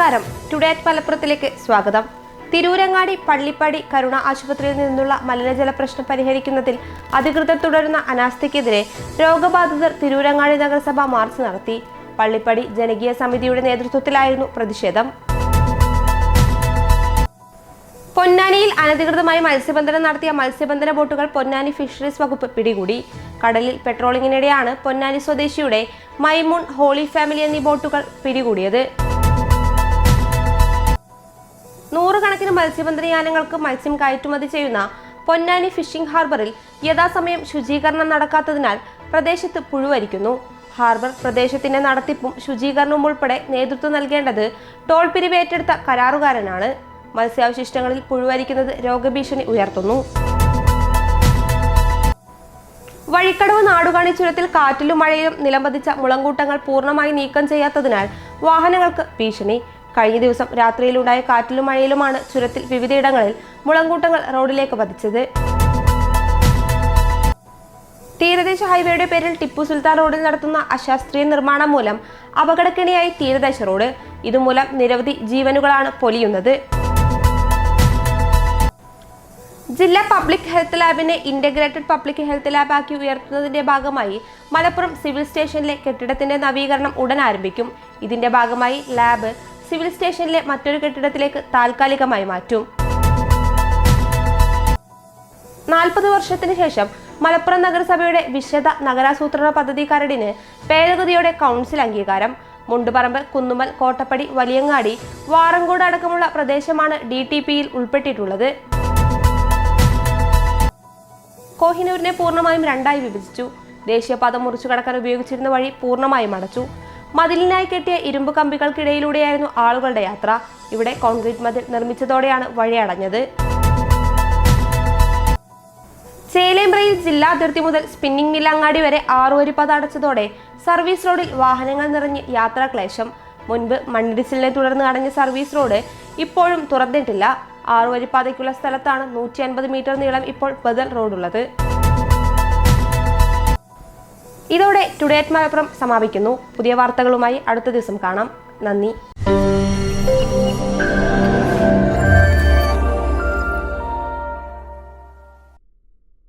നമസ്കാരം. Today at മലപ്പുറത്തിലേക്ക് സ്വാഗതം. തിരൂരങ്ങാടി പള്ളിപ്പടി കരുണ ആശുപത്രിയിൽ നിന്നുള്ള മലിനജല പ്രശ്നം പരിഹരിക്കുന്നതിൽ അധികൃതർ തുടരുന്ന അനാസ്ഥയ്ക്കെതിരെ രോഗബാധിതർ തിരൂരങ്ങാടി നഗരസഭ മാർച്ച് നടത്തി. പള്ളിപ്പടി ജനകീയ സമിതിയുടെ നേതൃത്വത്തിലായിരുന്നു പ്രതിഷേധം. പൊന്നാനിയിൽ അനധികൃതമായി മത്സ്യബന്ധനം നടത്തിയ മത്സ്യബന്ധന ബോട്ടുകൾ പൊന്നാനി ഫിഷറീസ് വകുപ്പ് പിടികൂടി. കടലിൽ പെട്രോളിങ്ങിനിടെയാണ് പൊന്നാനി സ്വദേശിയുടെ മൈമൂൺ, ഹോളി ഫാമിലി എന്നീ ബോട്ടുകൾ പിടികൂടിയത്. നൂറുകണക്കിന് മത്സ്യബന്ധന യാനങ്ങൾക്ക് മത്സ്യം കയറ്റുമതി ചെയ്യുന്ന പൊന്നാനി ഫിഷിംഗ് ഹാർബറിൽ യഥാസമയം ശുചീകരണം നടക്കാത്തതിനാൽ പ്രദേശത്ത് പുഴുവരിക്കുന്നു. ഹാർബർ പ്രദേശത്തിന്റെ നടത്തിപ്പും ശുചീകരണവും ഉൾപ്പെടെ നേതൃത്വം നൽകേണ്ടത് ടോൾ പിരിവ് ഏറ്റെടുത്ത കരാറുകാരനാണ്. മത്സ്യാവശിഷ്ടങ്ങളിൽ പുഴുവരിക്കുന്നത് രോഗഭീഷണി ഉയർത്തുന്നു. വഴിക്കടവ് നാടുകാണി ചുരത്തിൽ കാറ്റിലും മഴയിലും നിലംപതിച്ച മുളങ്കൂട്ടങ്ങൾ പൂർണ്ണമായി നീക്കം ചെയ്യാത്തതിനാൽ വാഹനങ്ങൾക്ക് ഭീഷണി. കഴിഞ്ഞ ദിവസം രാത്രിയിലുണ്ടായ കാറ്റിലും മഴയിലുമാണ് ചുരത്തിൽ വിവിധയിടങ്ങളിൽ മുളങ്കൂട്ടങ്ങൾ റോഡിലേക്ക് പതിച്ചത്. തീരദേശ ഹൈവേയുടെ പേരിൽ ടിപ്പു സുൽത്താൻ റോഡിൽ നടത്തുന്ന അശാസ്ത്രീയ നിർമ്മാണം മൂലം അപകടക്കെണിയായി തീരദേശ റോഡ്. ഇതുമൂലം നിരവധി ജീവനുകളാണ് പൊലിയുന്നത്. ജില്ലാ പബ്ലിക് ഹെൽത്ത് ലാബിനെ ഇന്റഗ്രേറ്റഡ് പബ്ലിക് ഹെൽത്ത് ലാബാക്കി ഉയർത്തുന്നതിന്റെ ഭാഗമായി മലപ്പുറം സിവിൽ സ്റ്റേഷനിലെ കെട്ടിടത്തിന്റെ നവീകരണം ഉടൻ ആരംഭിക്കും. ഇതിന്റെ ഭാഗമായി ലാബ് സിവിൽ സ്റ്റേഷനിലെ മറ്റൊരു കെട്ടിടത്തിലേക്ക് താൽക്കാലികമായി മാറ്റും. 40 വർഷത്തിന് ശേഷം മലപ്പുറം നഗരസഭയുടെ വിശദ നഗരാസൂത്രണ പദ്ധതി കരടിന് ഭേദഗതിയോടെ കൗൺസിൽ അംഗീകാരം. മുണ്ടുപറമ്പ്, കുന്നുമ്മൽ, കോട്ടപ്പടി, വലിയങ്ങാടി, വാറങ്കോട് അടക്കമുള്ള പ്രദേശമാണ് DTPയിൽ ഉൾപ്പെട്ടിട്ടുള്ളത്. കോഹിനൂരിനെ പൂർണ്ണമായും രണ്ടായി വിഭജിച്ചു. ദേശീയപാത മുറിച്ചു കടക്കാൻ ഉപയോഗിച്ചിരുന്ന വഴി പൂർണ്ണമായും അടച്ചു. മതിലിനായി കെട്ടിയ ഇരുമ്പ് കമ്പികൾക്കിടയിലൂടെയായിരുന്നു ആളുകളുടെ യാത്ര. ഇവിടെ കോൺക്രീറ്റ് മതിൽ നിർമ്മിച്ചതോടെയാണ് വഴി അടഞ്ഞത്. ചേലേമ്പ്രയിൽ ജില്ലാ അതിർത്തി മുതൽ സ്പിന്നിംഗ് മിൽ അങ്ങാടി വരെ 6 വരിപ്പാത അടച്ചതോടെ സർവീസ് റോഡിൽ വാഹനങ്ങൾ നിറഞ്ഞ് യാത്രാക്ലേശം. മുൻപ് മണ്ണിടിച്ചിലിനെ തുടർന്ന് അടഞ്ഞ സർവീസ് റോഡ് ഇപ്പോഴും തുറന്നിട്ടില്ല. 6 വരിപ്പാതയ്ക്കുള്ള സ്ഥലത്താണ് 150 മീറ്റർ നീളം ഇപ്പോൾ ബദൽ റോഡുള്ളത്. ഇതോടെ ടുഡേ അറ്റ് മലപ്പുറം സമാപിക്കുന്നു. പുതിയ വാർത്തകളുമായി അടുത്ത ദിവസം കാണാം. നന്ദി.